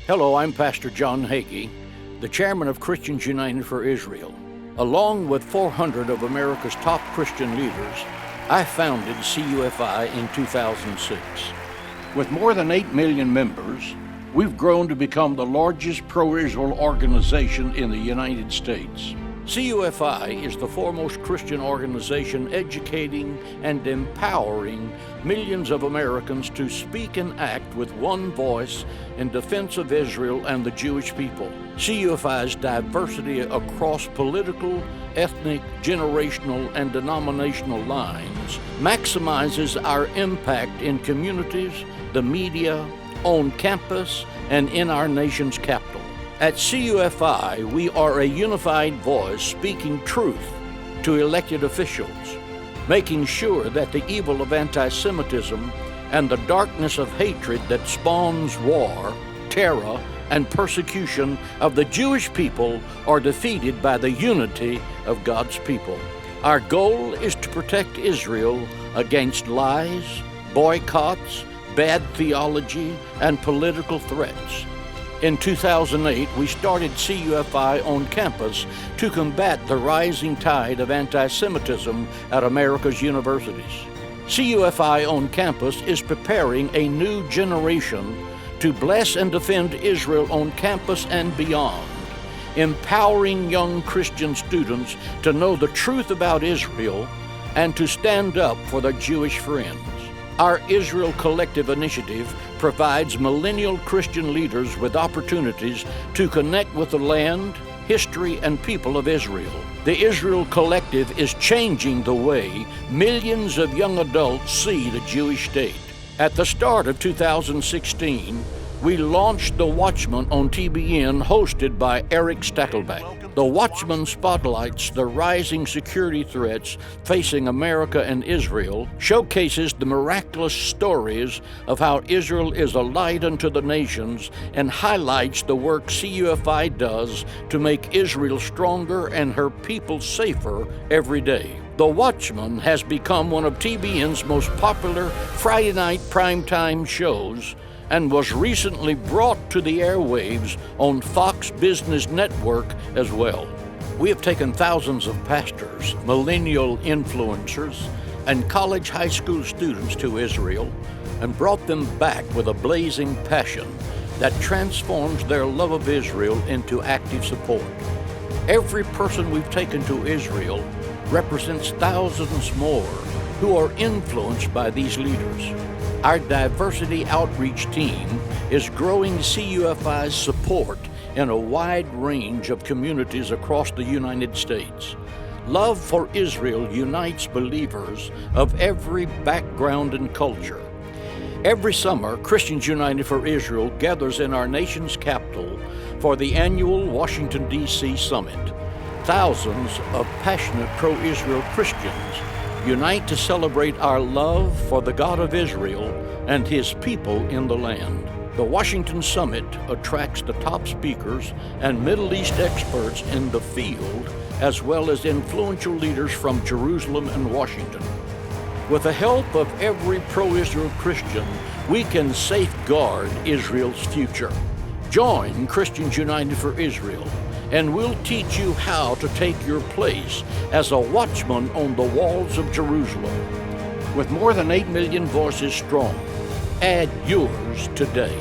Hello, I'm Pastor John Hagee, the chairman of Christians United for Israel. Along with 400 of America's top Christian leaders, I founded CUFI in 2006. With more than 8 million members, we've grown to become the largest pro-Israel organization in the United States. CUFI is the foremost Christian organization educating and empowering millions of Americans to speak and act with one voice in defense of Israel and the Jewish people. CUFI's diversity across political, ethnic, generational, and denominational lines maximizes our impact in communities, the media, on campus, and in our nation's capital. At CUFI, we are a unified voice speaking truth to elected officials, making sure that the evil of antisemitism and the darkness of hatred that spawns war, terror, and persecution of the Jewish people are defeated by the unity of God's people. Our goal is to protect Israel against lies, boycotts, bad theology, and political threats. In 2008, we started CUFI on campus to combat the rising tide of anti-Semitism at America's universities. CUFI on campus is preparing a new generation to bless and defend Israel on campus and beyond, empowering young Christian students to know the truth about Israel and to stand up for their Jewish friends. Our Israel Collective initiative provides millennial Christian leaders with opportunities to connect with the land, history, and people of Israel. The Israel Collective is changing the way millions of young adults see the Jewish state. At the start of 2016, we launched the Watchmen on TBN, hosted by Eric Stakelbeck. The Watchmen spotlights the rising security threats facing America and Israel, showcases the miraculous stories of how Israel is a light unto the nations, and highlights the work CUFI does to make Israel stronger and her people safer every day. The Watchman has become one of TBN's most popular Friday night primetime shows and was recently brought to the airwaves on Fox Business Network as well. We have taken thousands of pastors, millennial influencers, and college high school students to Israel and brought them back with a blazing passion that transforms their love of Israel into active support. Every person we've taken to Israel represents thousands more who are influenced by these leaders. Our diversity outreach team is growing CUFI's support in a wide range of communities across the United States. Love for Israel unites believers of every background and culture. Every summer, Christians United for Israel gathers in our nation's capital for the annual Washington, D.C. Summit. Thousands of passionate pro-Israel Christians unite to celebrate our love for the God of Israel and His people in the land. The Washington Summit attracts the top speakers and Middle East experts in the field, as well as influential leaders from Jerusalem and Washington. With the help of every pro-Israel Christian, we can safeguard Israel's future. Join Christians United for Israel, and we'll teach you how to take your place as a watchman on the walls of Jerusalem. With more than 8 million voices strong, add yours today.